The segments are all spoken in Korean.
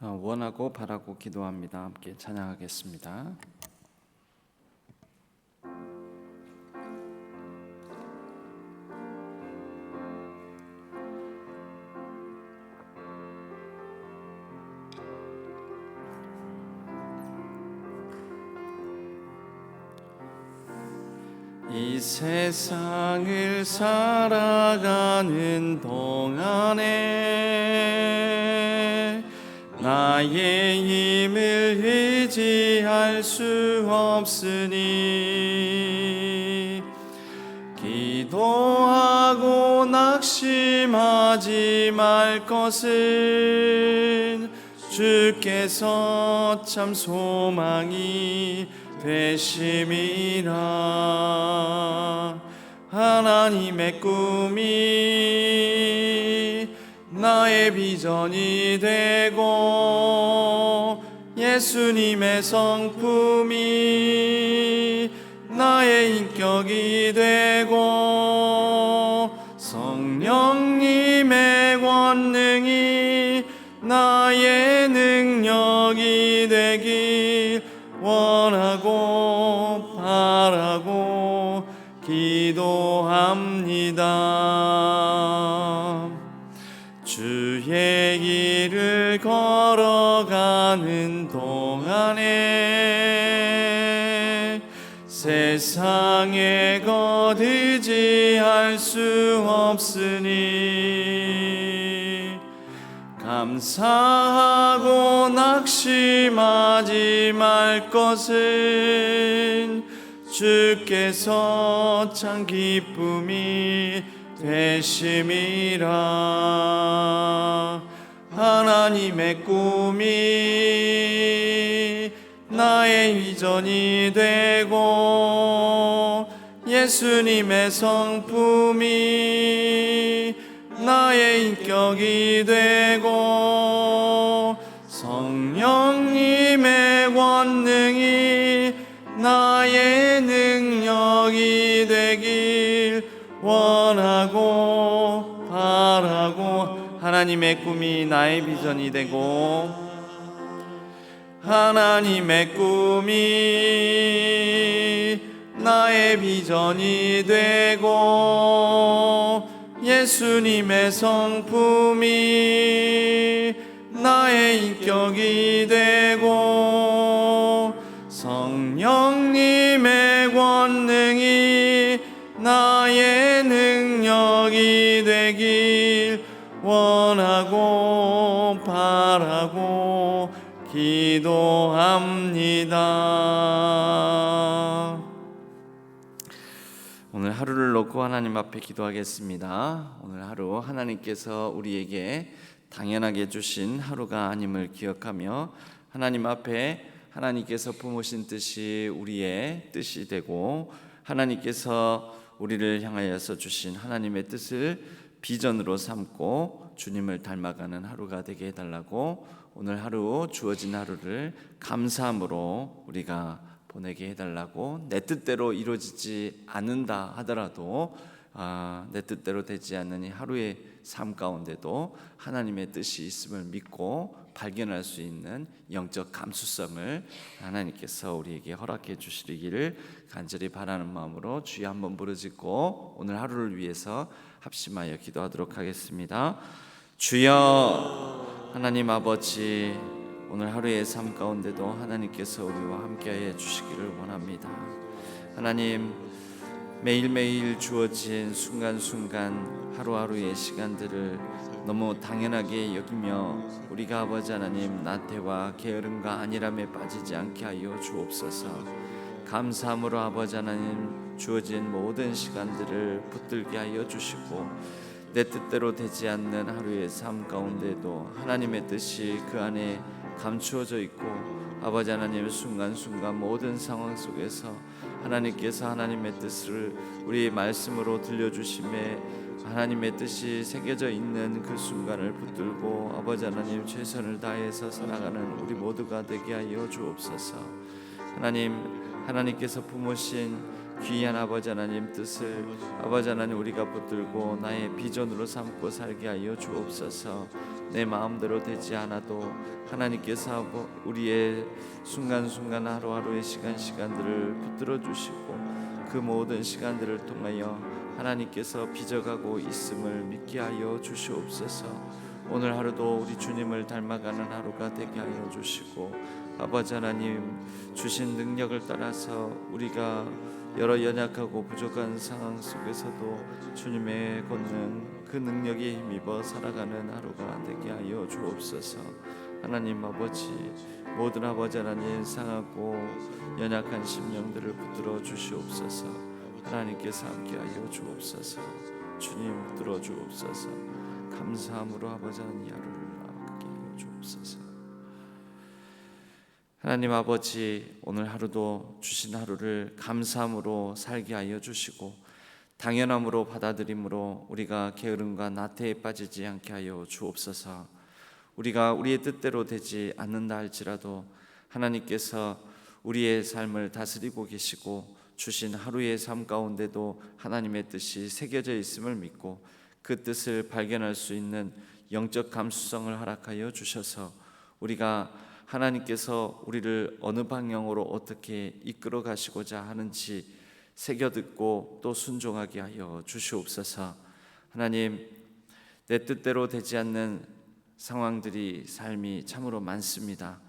원하고 바라고 기도합니다. 함께 찬양하겠습니다. 이 세상을 살아가는 동안에 나의 힘을 의지할 수 없으니 기도하고 낙심하지 말 것은 주께서 참 소망이 되심이라. 하나님의 꿈이 나의 비전이 되고 예수님의 성품이 나의 인격이 되고 성령님의 권능이 나의 능력이 되길 원하고 바라고 기도합니다. 주의 길을 걸어가는 동안에 세상에 거두지할 수 없으니 감사하고 낙심하지 말 것은 주께서 참 기쁨이 되심이라. 하나님의 꿈이 나의 비전이 되고 예수님의 성품이 나의 인격이 되고 성령님의 권능이 나의 능력이 되길 원하고 바라고. 하나님의 꿈이 나의 비전이 되고 하나님의 꿈이 나의 비전이 되고 예수님의 성품이 나의 인격이 되고 성령님의 권능이 나의 능력이 되길 원하고 바라고 기도합니다. 오늘 하루를 놓고 하나님 앞에 기도하겠습니다. 오늘 하루 하나님께서 우리에게 당연하게 주신 하루가 아님을 기억하며 하나님 앞에 하나님께서 품으신 뜻이 우리의 뜻이 되고 하나님께서 우리를 향하여서 주신 하나님의 뜻을 비전으로 삼고 주님을 닮아가는 하루가 되게 해달라고, 오늘 하루 주어진 하루를 감사함으로 우리가 보내게 해달라고, 내 뜻대로 이루어지지 않는다 하더라도 내 뜻대로 되지 않는 이 하루의 삶 가운데도 하나님의 뜻이 있음을 믿고 발견할 수 있는 영적 감수성을 하나님께서 우리에게 허락해 주시기를 간절히 바라는 마음으로 주여 한번 부르짖고 오늘 하루를 위해서 합심하여 기도하도록 하겠습니다. 주여 하나님 아버지, 오늘 하루의 삶 가운데도 하나님께서 우리와 함께하여 주시기를 원합니다. 하나님, 매일매일 주어진 순간순간 하루하루의 시간들을 너무 당연하게 여기며 우리가 아버지 하나님 나태와 게으름과 안일함에 빠지지 않게 하여 주옵소서. 감사함으로 아버지 하나님 주어진 모든 시간들을 붙들게 하여 주시고 내 뜻대로 되지 않는 하루의 삶 가운데도 하나님의 뜻이 그 안에 감추어져 있고 아버지 하나님 순간순간 모든 상황 속에서 하나님께서 하나님의 뜻을 우리의 말씀으로 들려주심에 하나님의 뜻이 새겨져 있는 그 순간을 붙들고 아버지 하나님 최선을 다해서 살아가는 우리 모두가 되게 하여 주옵소서. 하나님께서 품으신 귀한 아버지 하나님 뜻을 아버지 하나님 우리가 붙들고 나의 비전으로 삼고 살게 하여 주옵소서. 내 마음대로 되지 않아도 하나님께서 우리의 순간순간 하루하루의 시간들을 붙들어 주시고 그 모든 시간들을 통하여 하나님께서 빚어가고 있음을 믿게 하여 주시옵소서. 오늘 하루도 우리 주님을 닮아가는 하루가 되게 하여 주시고, 아버지 하나님 주신 능력을 따라서 우리가 여러 연약하고 부족한 상황 속에서도 주님의 권능 그 능력에 힘입어 살아가는 하루가 되게 하여 주옵소서. 하나님 아버지, 모든 아버지 하나님 상하고 연약한 심령들을 붙들어 주시옵소서. 하나님께서 함께하여 주옵소서. 주님 붙들어 주옵소서. 감사함으로 아버지 하나님 이 하루를 나아가게 하여 주옵소서. 하나님 아버지, 오늘 하루도 주신 하루를 감사함으로 살게 하여 주시고 당연함으로 받아들임으로 우리가 게으름과 나태에 빠지지 않게 하여 주옵소서. 우리가 우리의 뜻대로 되지 않는다 할지라도 하나님께서 우리의 삶을 다스리고 계시고 주신 하루의 삶 가운데도 하나님의 뜻이 새겨져 있음을 믿고 그 뜻을 발견할 수 있는 영적 감수성을 허락하여 주셔서 우리가 하나님께서 우리를 어느 방향으로 어떻게 이끌어 가시고자 하는지 새겨듣고 또 순종하게 하여 주시옵소서. 하나님, 내 뜻대로 되지 않는 상황들이 삶이 참으로 많습니다.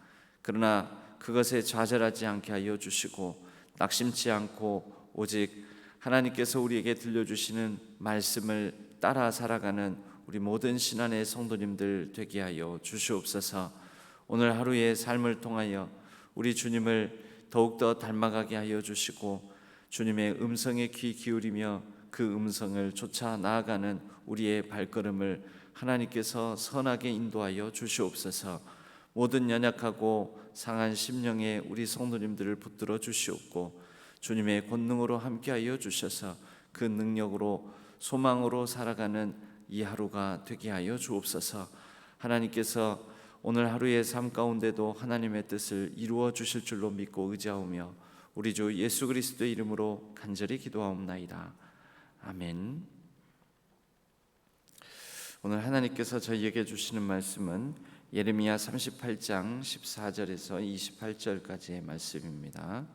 그러나 그것에 좌절하지 않게 하여 주시고 낙심치 않고 오직 하나님께서 우리에게 들려주시는 말씀을 따라 살아가는 우리 모든 신안의 성도님들 되게 하여 주시옵소서. 오늘 하루의 삶을 통하여 우리 주님을 더욱더 닮아가게 하여 주시고 주님의 음성에 귀 기울이며 그 음성을 쫓아 나아가는 우리의 발걸음을 하나님께서 선하게 인도하여 주시옵소서. 모든 연약하고 상한 심령의 우리 성도님들을 붙들어 주시옵고 주님의 권능으로 함께하여 주셔서 그 능력으로 소망으로 살아가는 이 하루가 되게 하여 주옵소서. 하나님께서 오늘 하루의 삶 가운데도 하나님의 뜻을 이루어 주실 줄로 믿고 의지하오며 우리 주 예수 그리스도의 이름으로 간절히 기도하옵나이다. 아멘. 오늘 하나님께서 저희에게 주시는 말씀은 예레미야 38장 14절에서 28절까지의 말씀입니다.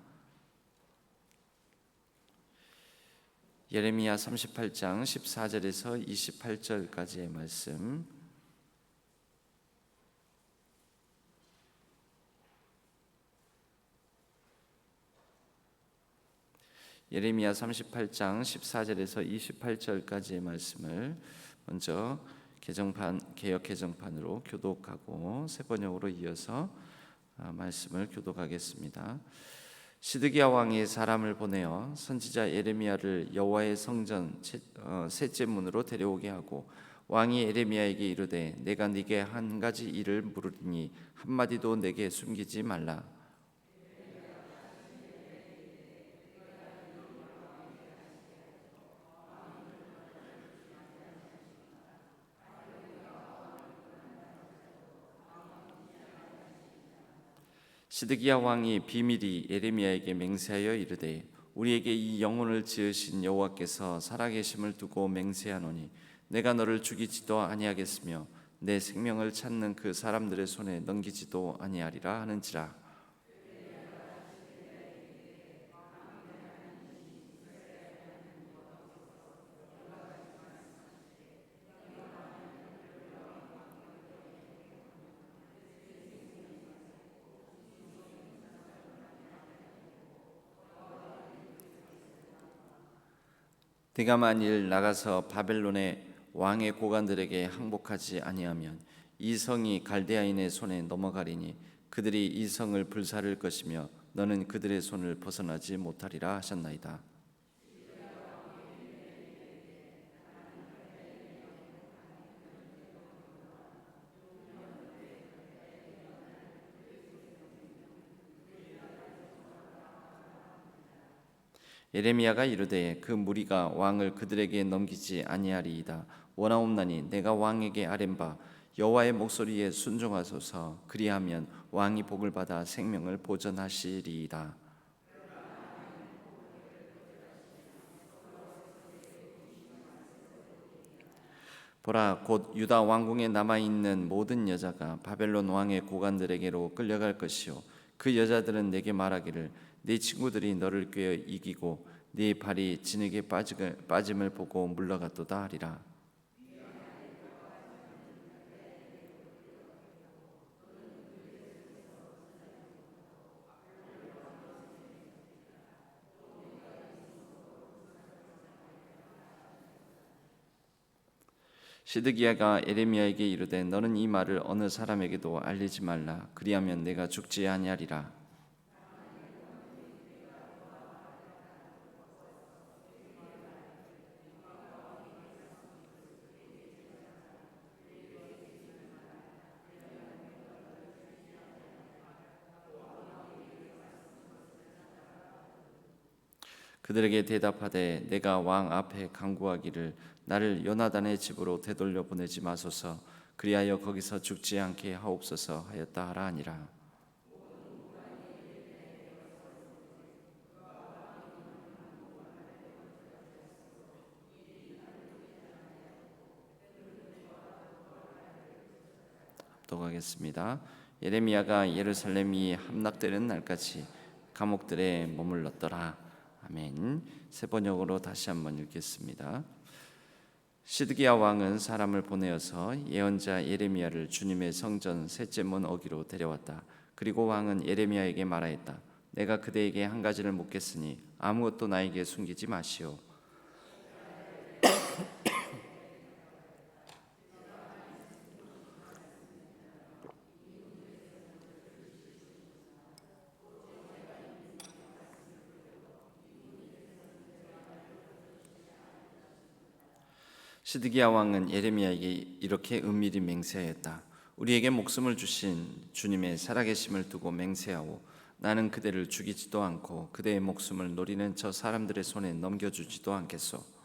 예레미야 38장 14절에서 28절까지의 말씀. 예레미야 38장 14절에서 28절까지의 말씀을 먼저 개역 개정판으로 교독하고 새 번역으로 이어서 말씀을 교독하겠습니다. 시드기야 왕이 사람을 보내어 선지자 예레미야를 여호와의 성전 셋째 문으로 데려오게 하고 왕이 예레미야에게 이르되 내가 네게 한 가지 일을 물으리니 한마디도 내게 숨기지 말라. 시드기야 왕이 비밀이 예레미야에게 맹세하여 이르되 우리에게 이 영혼을 지으신 여호와께서 살아계심을 두고 맹세하노니 내가 너를 죽이지도 아니하겠으며 내 생명을 찾는 그 사람들의 손에 넘기지도 아니하리라 하는지라. 네가 만일 나가서 바벨론의 왕의 고관들에게 항복하지 아니하면 이 성이 갈대아인의 손에 넘어가리니 그들이 이 성을 불사를 것이며 너는 그들의 손을 벗어나지 못하리라 하셨나이다. 예레미야가 이르되 그 무리가 왕을 그들에게 넘기지 아니하리이다. 원하옵나니 내가 왕에게 아뢰바 여호와의 목소리에 순종하소서. 그리하면 왕이 복을 받아 생명을 보전하시리이다. 보라, 곧 유다 왕궁에 남아 있는 모든 여자가 바벨론 왕의 고관들에게로 끌려갈 것이요 그 여자들은 내게 말하기를 네 친구들이 너를 꾀어 이기고 네 발이 진흙에 빠짐을 보고 물러갔도다 하리라. 시드기야가 에레미야에게 이르되 너는 이 말을 어느 사람에게도 알리지 말라. 그리하면 내가 죽지 아니하리라. 그들에게 대답하되 내가 왕 앞에 간구하기를 나를 요나단의 집으로 되돌려 보내지 마소서. 그리하여 거기서 죽지 않게 하옵소서 하였다 하라 하니라. 합독하겠습니다. 예레미야가 예루살렘이 함락되는 날까지 감옥들에 머물렀더라. 아멘. 새 번역으로 다시 한번 읽겠습니다. 시드기야 왕은 사람을 보내어서 예언자 예레미야를 주님의 성전 셋째 문 어기로 데려왔다. 그리고 왕은 예레미야에게 말하였다. 내가 그대에게 한 가지를 묻겠으니 아무것도 나에게 숨기지 마시오. 시드기야 왕은 예레미야에게 이렇게 은밀히 맹세하였다. 우리에게 목숨을 주신 주님의 살아계심을 두고 맹세하오. 나는 그대를 죽이지도 않고 그대의 목숨을 노리는 저 사람들의 손에 넘겨주지도 않겠소.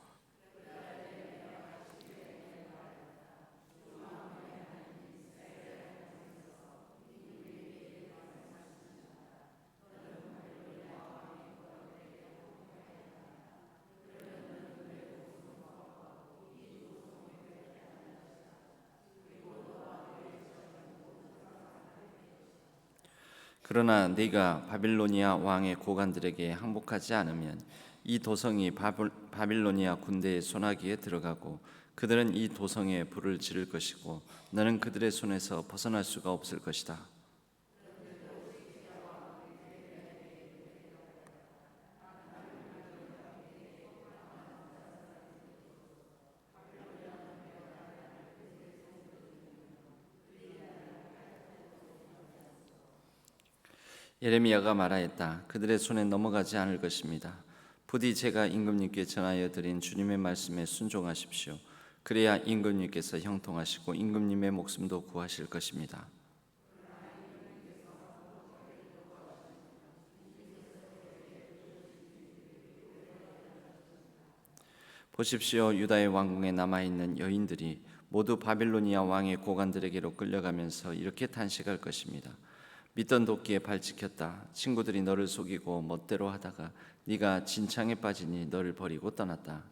그러나 네가 바빌로니아 왕의 고관들에게 항복하지 않으면 이 도성이 바빌로니아 군대의 손아귀에 들어가고 그들은 이 도성에 불을 지를 것이고 너는 그들의 손에서 벗어날 수가 없을 것이다. 예레미야가 말하였다. 그들의 손에 넘어가지 않을 것입니다. 부디 제가 임금님께 전하여 드린 주님의 말씀에 순종하십시오. 그래야 임금님께서 형통하시고 임금님의 목숨도 구하실 것입니다. 보십시오. 유다의 왕궁에 남아있는 여인들이 모두 바빌로니아 왕의 고관들에게로 끌려가면서 이렇게 탄식할 것입니다. 믿던 도끼에 발찍혔다. 친구들이 너를 속이고 멋대로 하다가 네가 진창에 빠지니 너를 버리고 떠났다.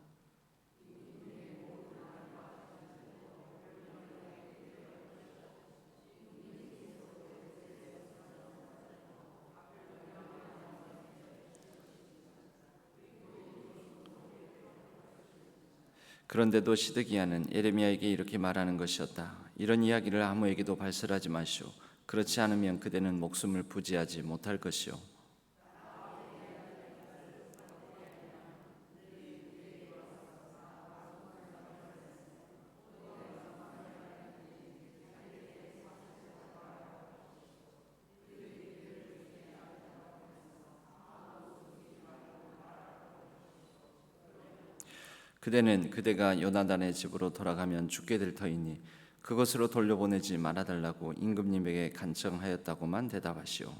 그런데도 시드기야는 예레미야에게 이렇게 말하는 것이었다. 이런 이야기를 아무에게도 발설하지 마시오. 그렇지 않으면 그대는 목숨을 부지하지 못할 것이오. 그대는 그대가 요나단의 집으로 돌아가면 죽게 될 터이니 그것으로 돌려보내지 말아달라고 임금님에게 간청하였다고만 대답하시오.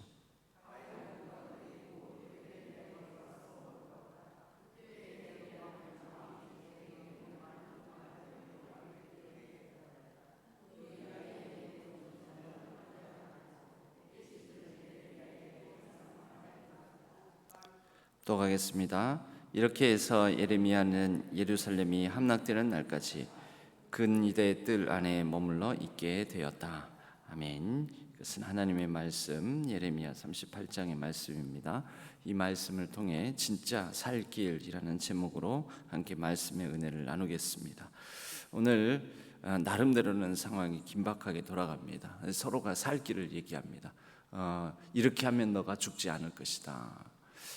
또 가겠습니다. 이렇게 해서 예레미야는 예루살렘이 함락되는 날까지 근이대 뜰 안에 머물러 있게 되었다. 아멘. 이것은 하나님의 말씀 예레미야 38장의 말씀입니다. 이 말씀을 통해 진짜 살 길이라는 제목으로 함께 말씀의 은혜를 나누겠습니다. 오늘 나름대로는 상황이 긴박하게 돌아갑니다. 서로가 살 길을 얘기합니다. 이렇게 하면 너가 죽지 않을 것이다.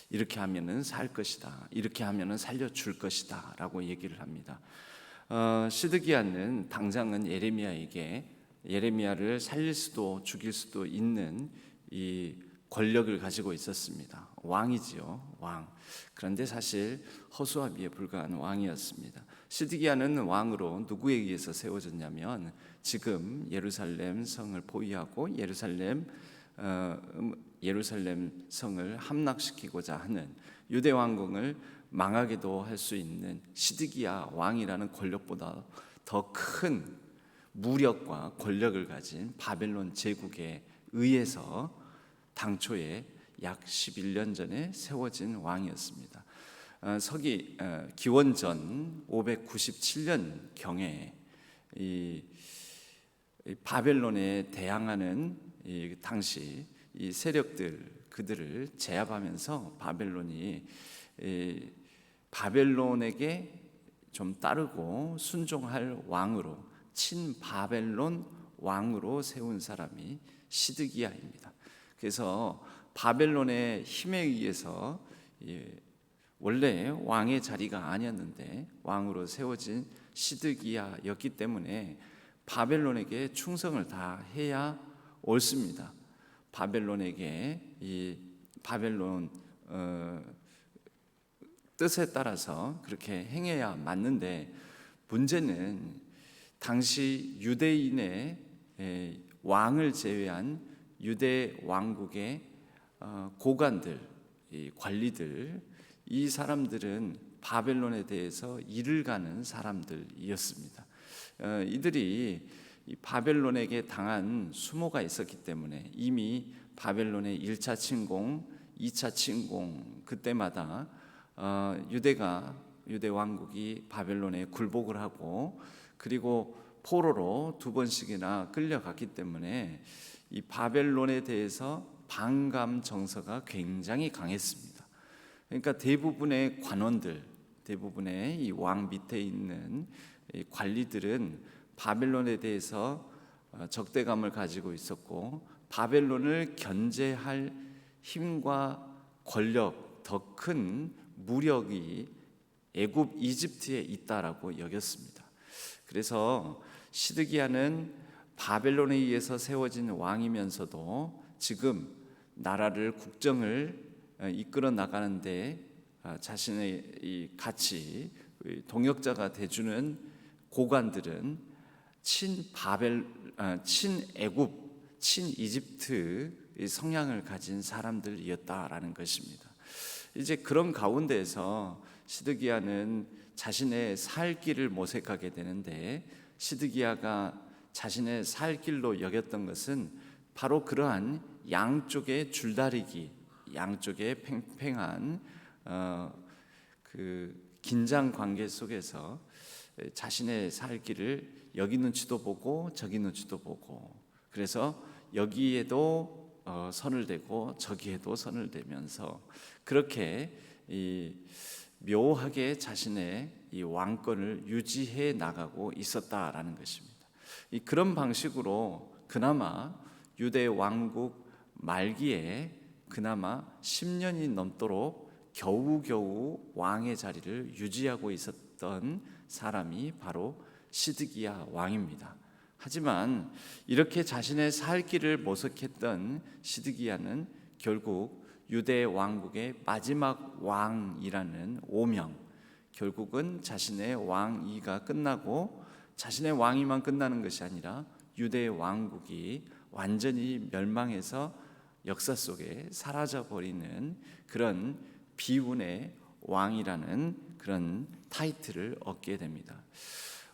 이렇게 하면은 살 것이다. 이렇게 하면은 살려줄 것이다 라고 얘기를 합니다. 시드기야는 당장은 예레미야를 살릴 수도 죽일 수도 있는 이 권력을 가지고 있었습니다. 왕이지요, 왕. 그런데 사실 허수아비에 불과한 왕이었습니다. 시드기야는 왕으로 누구에 의해서 세워졌냐면 지금 예루살렘 성을 포위하고 예루살렘 성을 함락시키고자 하는 유대 왕궁을 망하게도 할 수 있는 시드기야 왕이라는 권력보다 더 큰 무력과 권력을 가진 바벨론 제국에 의해서 당초에 약 11년 전에 세워진 왕이었습니다. 기원전 597년 경에 이 바벨론에 대항하는 당시 이 세력들 그들을 제압하면서 바벨론에게 좀 따르고 순종할 왕으로 친바벨론 왕으로 세운 사람이 시드기야입니다. 그래서 바벨론의 힘에 의해서 원래 왕의 자리가 아니었는데 왕으로 세워진 시드기야였기 때문에 바벨론에게 충성을 다 해야 옳습니다. 바벨론에게 이 바벨론 뜻에 따라서 그렇게 행해야 맞는데, 문제는 당시 유대인의 왕을 제외한 유대 왕국의 고관들, 관리들, 이 사람들은 바벨론에 대해서 일을 가는 사람들이었습니다. 이들이 바벨론에게 당한 수모가 있었기 때문에 이미 바벨론의 1차 침공, 2차 침공 그때마다 유대 왕국이 바벨론에 굴복을 하고 그리고 포로로 2번씩이나 끌려갔기 때문에 이 바벨론에 대해서 반감 정서가 굉장히 강했습니다. 그러니까 대부분의 관원들, 대부분의 이 왕 밑에 있는 이 관리들은 바벨론에 대해서 적대감을 가지고 있었고, 바벨론을 견제할 힘과 권력, 더 큰 무력이 애굽 이집트에 있다라고 여겼습니다. 그래서 시드기야는 바벨론에 의해서 세워진 왕이면서도 지금 나라를 국정을 이끌어 나가는데 자신의 같이 동역자가 돼주는 고관들은 친애굽, 친이집트 성향을 가진 사람들이었다라는 것입니다. 이제 그런 가운데에서 시드기야는 자신의 살 길을 모색하게 되는데, 시드기야가 자신의 살 길로 여겼던 것은 바로 그러한 양쪽의 줄다리기, 양쪽의 팽팽한 그 긴장 관계 속에서 자신의 살 길을 여기 눈치도 보고 저기 눈치도 보고, 그래서 여기에도 선을 대고 저기에도 선을 대면서 그렇게 묘하게 자신의 이 왕권을 유지해 나가고 있었다라는 것입니다. 그런 방식으로 그나마 유대 왕국 말기에 그나마 10년이 넘도록 겨우겨우 왕의 자리를 유지하고 있었던 사람이 바로 시드기야 왕입니다. 하지만 이렇게 자신의 살 길을 모색했던 시드기야는 결국 유대 왕국의 마지막 왕이라는 오명, 결국은 자신의 왕위가 끝나고 자신의 왕위만 끝나는 것이 아니라 유대 왕국이 완전히 멸망해서 역사 속에 사라져버리는 그런 비운의 왕이라는 그런 타이틀을 얻게 됩니다.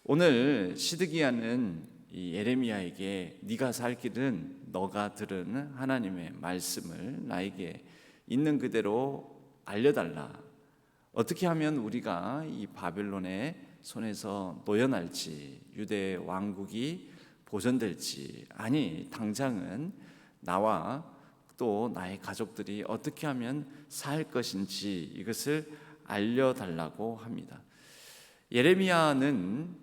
오늘 시드기야는 이 예레미야에게 네가 살 길은 너가 들은 하나님의 말씀을 나에게 있는 그대로 알려달라. 어떻게 하면 우리가 이 바벨론의 손에서 놓여날지, 유대 왕국이 보존될지, 아니 당장은 나와 또 나의 가족들이 어떻게 하면 살 것인지 이것을 알려달라고 합니다. 예레미야는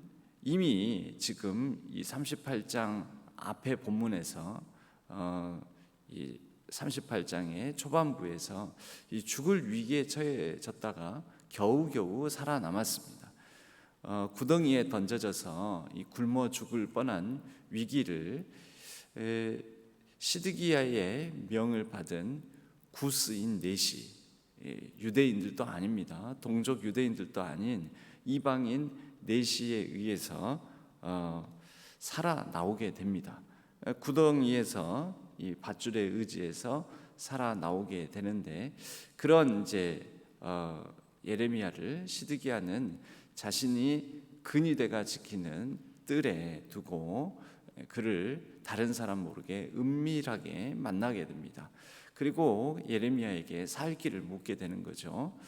이미 지금 이 38장 앞에 본문에서 이 38장의 초반부에서 이 죽을 위기에 처해졌다가 겨우겨우 살아남았습니다. 구덩이에 던져져서 이 굶어 죽을 뻔한 위기를 시드기야의 명을 받은 구스인 넷이, 유대인들도 아닙니다. 동족 유대인들도 아닌 이방인 넷시에 의해서 살아나오게 됩니다. 구덩이에서 이 밧줄에 의지해서 살아나오게 되는데, 그런 이제 예레미야를 시드기야는 자신이 근위대가 지키는 뜰에 두고 그를 다른 사람 모르게 은밀하게 만나게 됩니다. 그리고 예레미야에게 살 길을 묻게 되는 거죠.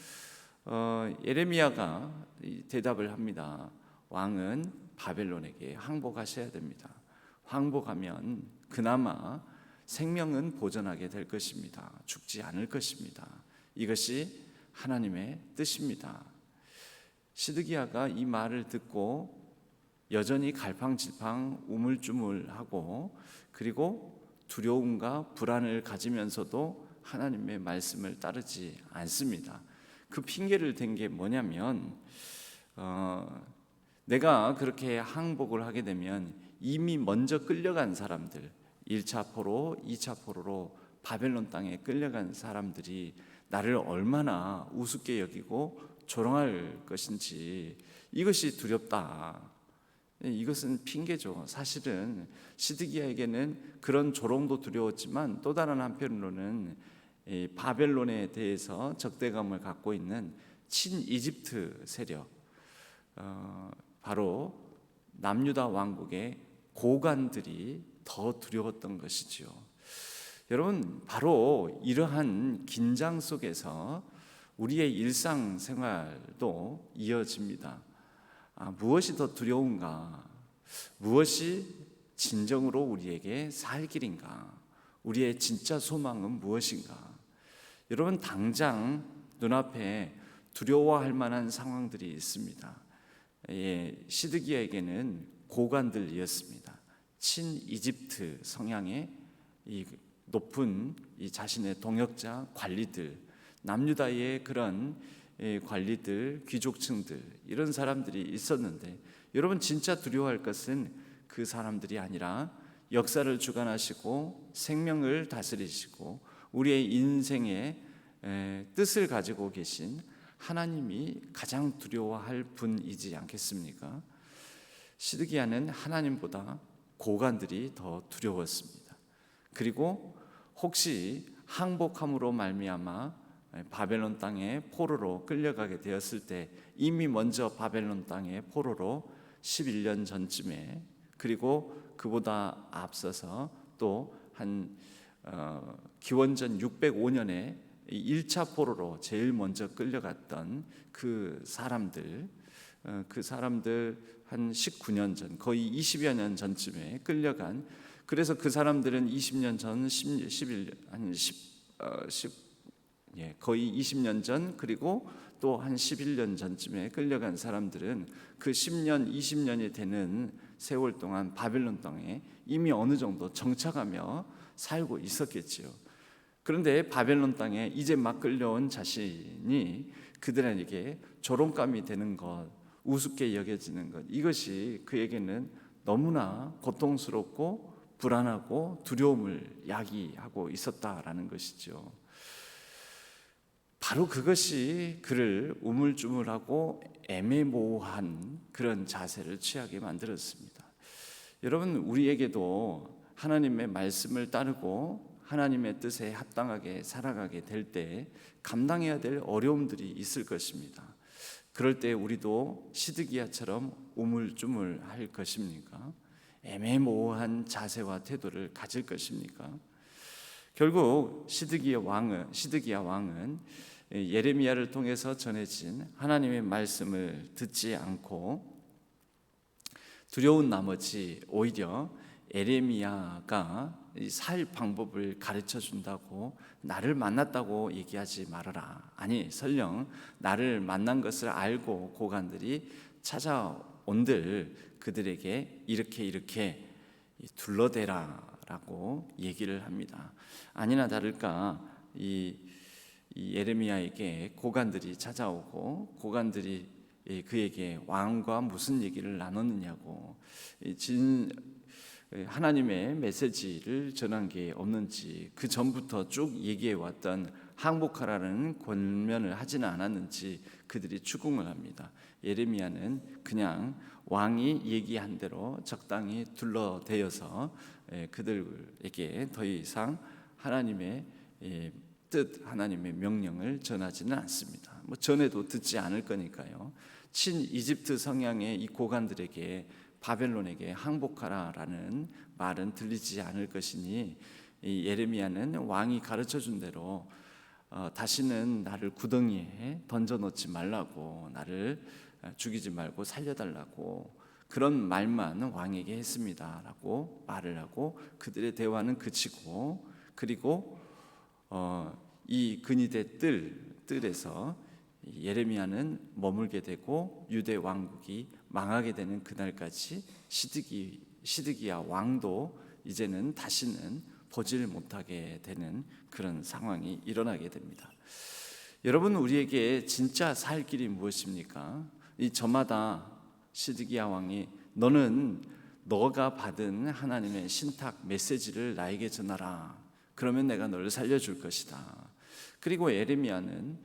예레미야가 대답을 합니다. 왕은 바벨론에게 항복하셔야 됩니다. 항복하면 그나마 생명은 보존하게 될 것입니다. 죽지 않을 것입니다. 이것이 하나님의 뜻입니다. 시드기야가 이 말을 듣고 여전히 갈팡질팡 우물쭈물하고, 그리고 두려움과 불안을 가지면서도 하나님의 말씀을 따르지 않습니다. 그 핑계를 댄 게 뭐냐면, 내가 그렇게 항복을 하게 되면 이미 먼저 끌려간 사람들, 1차 포로, 2차 포로로 바벨론 땅에 끌려간 사람들이 나를 얼마나 우습게 여기고 조롱할 것인지, 이것이 두렵다. 이것은 핑계죠. 사실은 시드기야에게는 그런 조롱도 두려웠지만 또 다른 한편으로는 바벨론에 대해서 적대감을 갖고 있는 친이집트 세력, 바로 남유다 왕국의 고관들이 더 두려웠던 것이지요. 여러분, 바로 이러한 긴장 속에서 우리의 일상생활도 이어집니다. 무엇이 더 두려운가? 무엇이 진정으로 우리에게 살 길인가? 우리의 진짜 소망은 무엇인가? 여러분, 당장 눈앞에 두려워할 만한 상황들이 있습니다. 시드기야에게는 고관들이었습니다. 친이집트 성향의 이 높은 이 자신의 동역자 관리들, 남유다의 그런 관리들, 귀족층들, 이런 사람들이 있었는데, 여러분 진짜 두려워할 것은 그 사람들이 아니라 역사를 주관하시고 생명을 다스리시고 우리의 인생의 뜻을 가지고 계신 하나님이 가장 두려워할 분이지 않겠습니까? 시드기야는 하나님보다 고관들이 더 두려웠습니다. 그리고 혹시 항복함으로 말미암아 바벨론 땅에 포로로 끌려가게 되었을 때, 이미 먼저 바벨론 땅에 포로로 11년 전쯤에, 그리고 그보다 앞서서 또 한 기원전 605년에 1차 포로로 제일 먼저 끌려갔던 그 사람들 한 19년 전, 거의 20여 년 전쯤에 끌려간, 그래서 그 사람들은 20년 전, 거의 20년 전, 그리고 또 한 11년 전쯤에 끌려간 사람들은 그 10년, 20년이 되는 세월 동안 바벨론 땅에 이미 어느 정도 정착하며 살고 있었겠지요. 그런데 바벨론 땅에 이제 막 끌려온 자신이 그들에게 조롱감이 되는 것, 우습게 여겨지는 것, 이것이 그에게는 너무나 고통스럽고 불안하고 두려움을 야기하고 있었다라는 것이죠. 바로 그것이 그를 우물쭈물하고 애매모호한 그런 자세를 취하게 만들었습니다. 여러분, 우리에게도 하나님의 말씀을 따르고 하나님의 뜻에 합당하게 살아가게 될 때 감당해야 될 어려움들이 있을 것입니다. 그럴 때 우리도 시드기야처럼 우물쭈물할 것입니까? 애매모호한 자세와 태도를 가질 것입니까? 결국 시드기야 왕은 예레미야를 통해서 전해진 하나님의 말씀을 듣지 않고 두려운 나머지 오히려 예레미야가 살 방법을 가르쳐 준다고 나를 만났다고 얘기하지 말아라. 아니, 설령 나를 만난 것을 알고 고관들이 찾아온들 그들에게 이렇게 둘러대라라고 얘기를 합니다. 아니나 다를까 이 예레미야에게 고관들이 찾아오고 고관들이 그에게 왕과 무슨 얘기를 나눴느냐고, 하나님의 메시지를 전한 게 없는지, 그 전부터 쭉 얘기해 왔던 항복하라는 권면을 하지는 않았는지 그들이 추궁을 합니다. 예레미야는 그냥 왕이 얘기한 대로 적당히 둘러대어서 그들에게 더 이상 하나님의 뜻, 하나님의 명령을 전하지는 않습니다. 전해도 듣지 않을 거니까요. 친 이집트 성향의 이 고관들에게 바벨론에게 항복하라라는 말은 들리지 않을 것이니 이 예레미야는 왕이 가르쳐준 대로 다시는 나를 구덩이에 던져놓지 말라고, 나를 죽이지 말고 살려달라고 그런 말만 왕에게 했습니다 라고 말을 하고 그들의 대화는 그치고, 그리고 이 근위대 뜰에서 예레미야는 머물게 되고 유대 왕국이 망하게 되는 그날까지 시드기야 왕도 이제는 다시는 보질 못하게 되는 그런 상황이 일어나게 됩니다. 여러분, 우리에게 진짜 살 길이 무엇입니까? 이 저마다 시드기야 왕이 너는 너가 받은 하나님의 신탁 메시지를 나에게 전하라. 그러면 내가 너를 살려줄 것이다. 그리고 예레미야는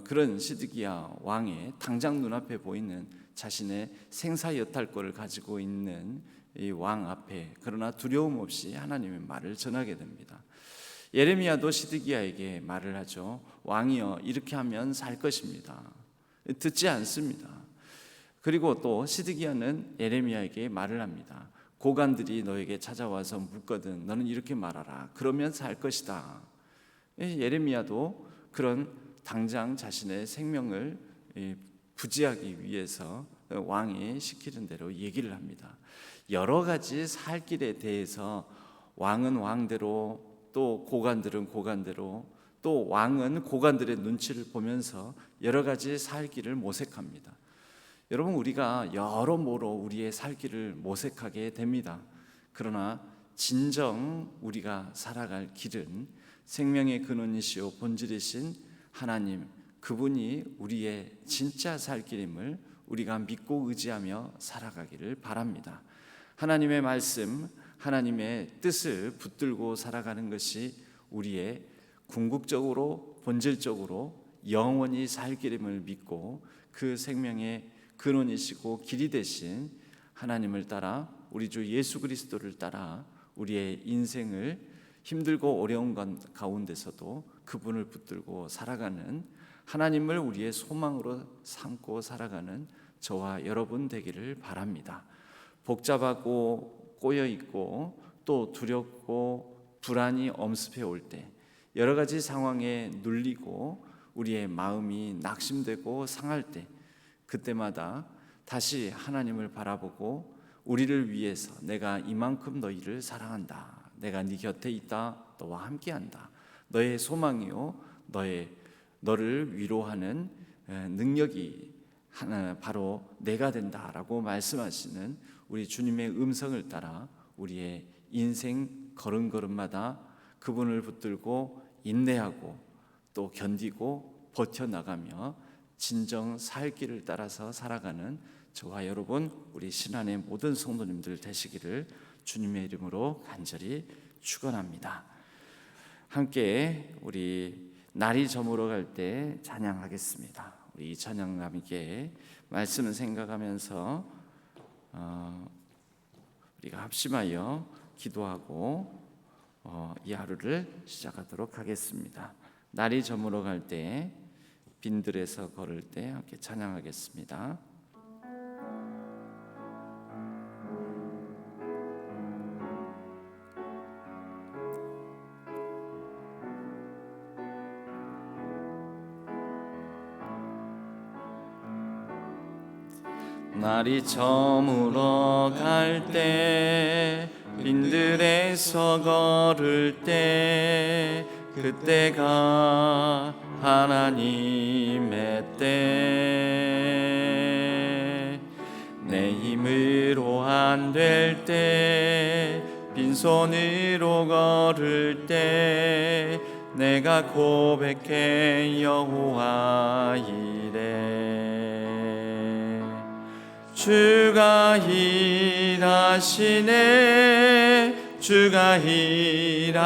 그런 시드기야 왕의 당장 눈앞에 보이는 자신의 생사여탈권을 가지고 있는 이 왕 앞에 그러나 두려움 없이 하나님의 말을 전하게 됩니다. 예레미야도 시드기야에게 말을 하죠. 왕이여, 이렇게 하면 살 것입니다. 듣지 않습니다. 그리고 또 시드기야는 예레미야에게 말을 합니다. 고관들이 너에게 찾아와서 묻거든 너는 이렇게 말하라. 그러면 살 것이다. 예레미야도 그런 당장 자신의 생명을 부지하기 위해서 왕이 시키는 대로 얘기를 합니다. 여러 가지 살 길에 대해서 왕은 왕대로, 또 고관들은 고관대로, 또 왕은 고관들의 눈치를 보면서 여러 가지 살 길을 모색합니다. 여러분, 우리가 여러모로 우리의 살 길을 모색하게 됩니다. 그러나 진정 우리가 살아갈 길은 생명의 근원이시오 본질이신 하나님, 그분이 우리의 진짜 살 길임을 우리가 믿고 의지하며 살아가기를 바랍니다. 하나님의 말씀, 하나님의 뜻을 붙들고 살아가는 것이 우리의 궁극적으로 본질적으로 영원히 살 길임을 믿고 그 생명의 근원이시고 길이 되신 하나님을 따라, 우리 주 예수 그리스도를 따라 우리의 인생을 힘들고 어려운 가운데서도 그분을 붙들고 살아가는, 하나님을 우리의 소망으로 삼고 살아가는 저와 여러분 되기를 바랍니다. 복잡하고 꼬여있고 또 두렵고 불안이 엄습해 올 때, 여러 가지 상황에 눌리고 우리의 마음이 낙심되고 상할 때, 그때마다 다시 하나님을 바라보고 우리를 위해서 내가 이만큼 너희를 사랑한다, 내가 네 곁에 있다, 너와 함께한다, 너의 소망이요 너를 위로하는 능력이 바로 내가 된다라고 말씀하시는 우리 주님의 음성을 따라 우리의 인생 걸음걸음마다 그분을 붙들고 인내하고 또 견디고 버텨나가며 진정 살 길을 따라서 살아가는 저와 여러분, 우리 신안의 모든 성도님들 되시기를 주님의 이름으로 간절히 축원합니다. 함께 우리 날이 저물어 갈 때 찬양하겠습니다. 우리 이 찬양 함께 말씀을 생각하면서 우리가 합심하여 기도하고 이 하루를 시작하도록 하겠습니다. 날이 저물어 갈 때, 빈들에서 걸을 때 함께 찬양하겠습니다. 날이 저물어 갈 때 빈들에서 걸을 때 그때가 하나님의 때 내 힘으로 안 될 때 빈손으로 걸을 때 내가 고백해 여호와 이래 주가 일하시네 주가 일하시네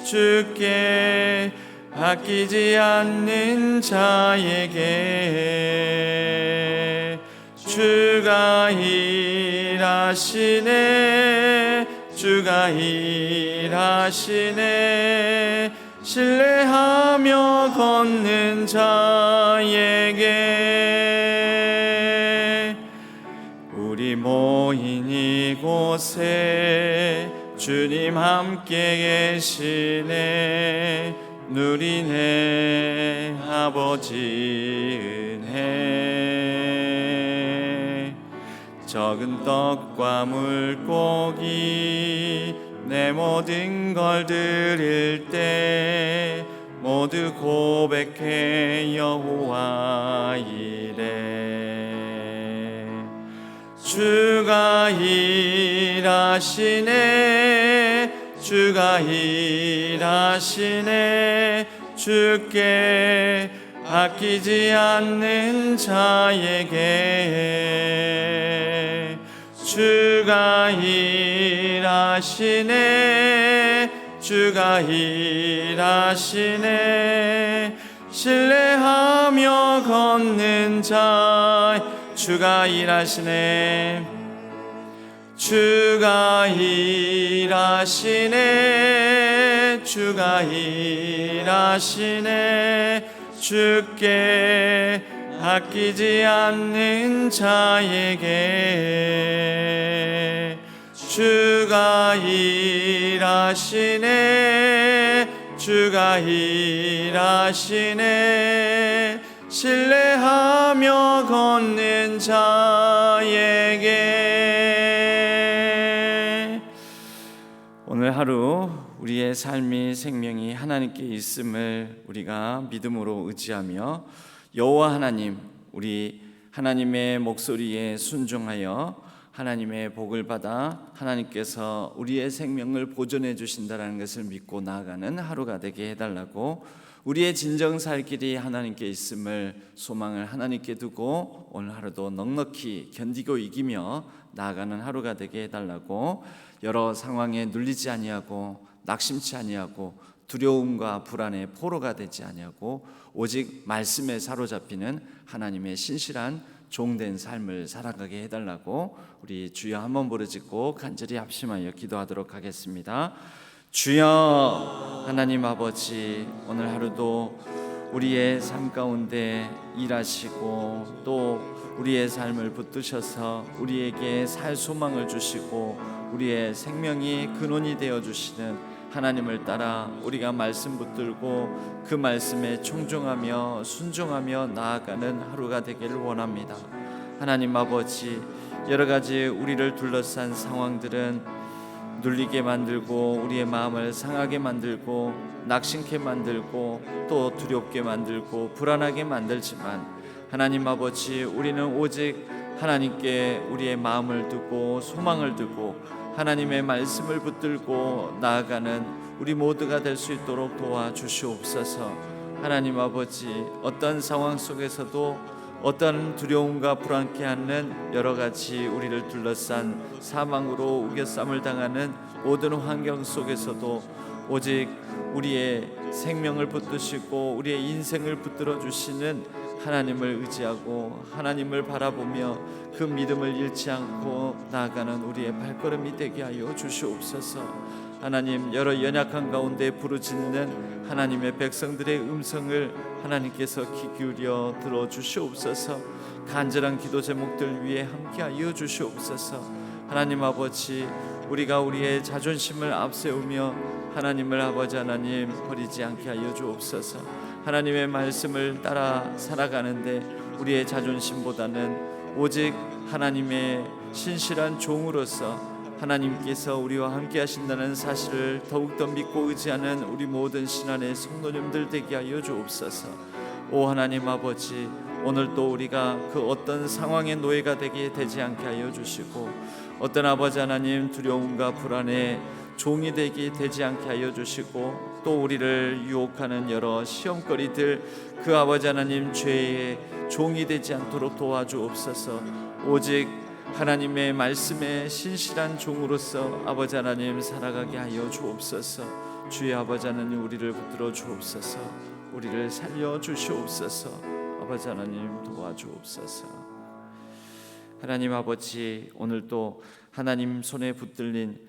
주께 아끼지 않는 자에게 주가 일하시네 주가 일하시네 신뢰하며 걷는 자에게 우리 모인 이곳에 주님 함께 계시네 누리네 아버지 은혜 적은 떡과 물고기 내 모든 걸 드릴 때 모두 고백해 여호와 이래 주가 일하시네 주가 일하시네 주께 아끼지 않는 자에게 주가 일하시네 주가 일하시네 신뢰하며 걷는 자 주가 일하시네 주가 일하시네 주가 일하시네 주께 아끼지 않는 자에게 주가 일하시네 주가 일하시네 신뢰하며 걷는 자에게 오늘 하루 우리의 삶이 생명이 하나님께 있음을 우리가 믿음으로 의지하며 여호와 하나님 우리 하나님의 목소리에 순종하여 하나님의 복을 받아 하나님께서 우리의 생명을 보존해 주신다는 것을 믿고 나아가는 하루가 되게 해달라고 우리의 진정 살 길이 하나님께 있음을 소망을 하나님께 두고 오늘 하루도 넉넉히 견디고 이기며 나아가는 하루가 되게 해달라고 여러 상황에 눌리지 아니하고 낙심치 아니하고 두려움과 불안에 포로가 되지 아니하고 오직 말씀에 사로잡히는 하나님의 신실한 종된 삶을 살아가게 해달라고 우리 주여 한번 부르짖고 간절히 합심하여 기도하도록 하겠습니다. 주여 하나님 아버지 오늘 하루도 우리의 삶 가운데 일하시고 또 우리의 삶을 붙드셔서 우리에게 살 소망을 주시고 우리의 생명이 근원이 되어 주시는 하나님을 따라 우리가 말씀 붙들고 그 말씀에 청종하며 순종하며 나아가는 하루가 되기를 원합니다. 하나님 아버지 여러 가지 우리를 둘러싼 상황들은 눌리게 만들고 우리의 마음을 상하게 만들고 낙심케 만들고 또 두렵게 만들고 불안하게 만들지만 하나님 아버지 우리는 오직 하나님께 우리의 마음을 두고 소망을 두고 하나님의 말씀을 붙들고 나아가는 우리 모두가 될 수 있도록 도와주시옵소서. 하나님 아버지 어떤 상황 속에서도 어떤 두려움과 불안케 하는 여러 가지 우리를 둘러싼 사망으로 우겨쌈을 당하는 모든 환경 속에서도 오직 우리의 생명을 붙드시고 우리의 인생을 붙들어 주시는 하나님을 의지하고 하나님을 바라보며 그 믿음을 잃지 않고 나아가는 우리의 발걸음이 되게 하여 주시옵소서. 하나님 여러 연약한 가운데 부르짖는 하나님의 백성들의 음성을 하나님께서 귀 기울여 들어주시옵소서. 간절한 기도 제목들 위에 함께하여 주시옵소서. 하나님 아버지 우리가 우리의 자존심을 앞세우며 하나님을 아버지 하나님 버리지 않게 하여 주옵소서. 하나님의 말씀을 따라 살아가는데 우리의 자존심보다는 오직 하나님의 신실한 종으로서 하나님께서 우리와 함께 하신다는 사실을 더욱더 믿고 의지하는 우리 모든 신앙의 성도님들 되게 하여 주옵소서. 오 하나님 아버지, 오늘도 우리가 그 어떤 상황의 노예가 되지 않게 하여 주시고, 어떤 아버지 하나님 두려움과 불안에 종이 되지 않게 하여 주시고, 또 우리를 유혹하는 여러 시험거리들 그 아버지 하나님 죄의 종이 되지 않도록 도와주옵소서. 오직 하나님의 말씀에 신실한 종으로서 아버지 하나님 살아가게 하여 주옵소서. 주의 아버지 하나님 우리를 붙들어 주옵소서. 우리를 살려 주시옵소서. 아버지 하나님 도와주옵소서. 하나님 아버지, 오늘도 하나님 손에 붙들린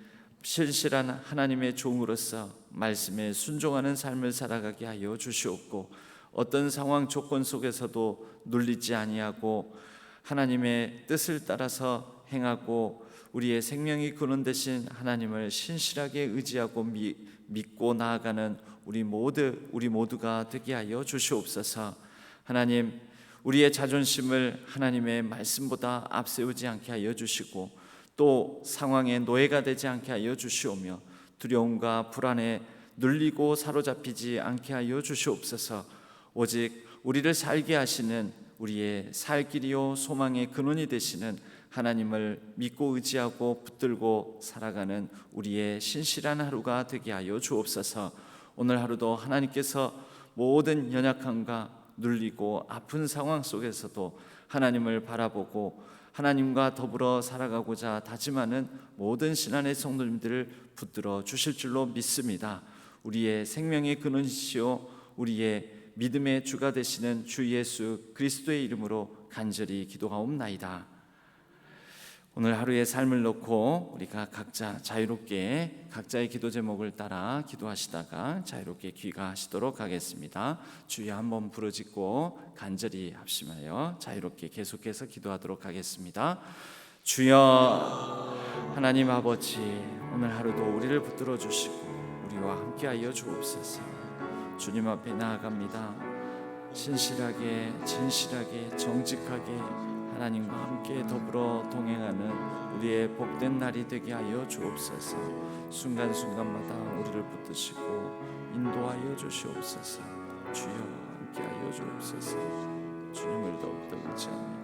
신실한 하나님의 종으로서 말씀에 순종하는 삶을 살아가게 하여 주시옵고, 어떤 상황 조건 속에서도 눌리지 아니하고 하나님의 뜻을 따라서 행하고 우리의 생명이 근원 되신 하나님을 신실하게 의지하고 믿고 나아가는 우리 모두가 되게 하여 주시옵소서. 하나님, 우리의 자존심을 하나님의 말씀보다 앞세우지 않게 하여 주시고, 또 상황의 노예가 되지 않게 하여 주시오며, 두려움과 불안에 눌리고 사로잡히지 않게 하여 주시옵소서. 오직 우리를 살게 하시는 우리의 살 길이요 소망의 근원이 되시는 하나님을 믿고 의지하고 붙들고 살아가는 우리의 신실한 하루가 되게 하여 주옵소서. 오늘 하루도 하나님께서 모든 연약함과 눌리고 아픈 상황 속에서도 하나님을 바라보고 하나님과 더불어 살아가고자 다짐하는 모든 신앙의 성도님들을 붙들어 주실 줄로 믿습니다. 우리의 생명의 근원이시오 우리의 믿음의 주가 되시는 주 예수 그리스도의 이름으로 간절히 기도하옵나이다. 오늘 하루의 삶을 놓고 우리가 각자 자유롭게 각자의 기도 제목을 따라 기도하시다가 자유롭게 귀가하시도록 하겠습니다. 주여 한번 부르짖고 간절히 합심하여 자유롭게 계속해서 기도하도록 하겠습니다. 주여, 하나님 아버지, 오늘 하루도 우리를 붙들어 주시고 우리와 함께하여 주옵소서. 주님 앞에 나아갑니다. 신실하게 진실하게 정직하게 하나님과 함께 더불어 동행하는 우리의 복된 날이 되게 하여 주옵소서. 순간순간마다 우리를 붙드시고 인도하여 주시옵소서. 주여 함께 하여 주옵소서. 주님을 더욱더 의지하며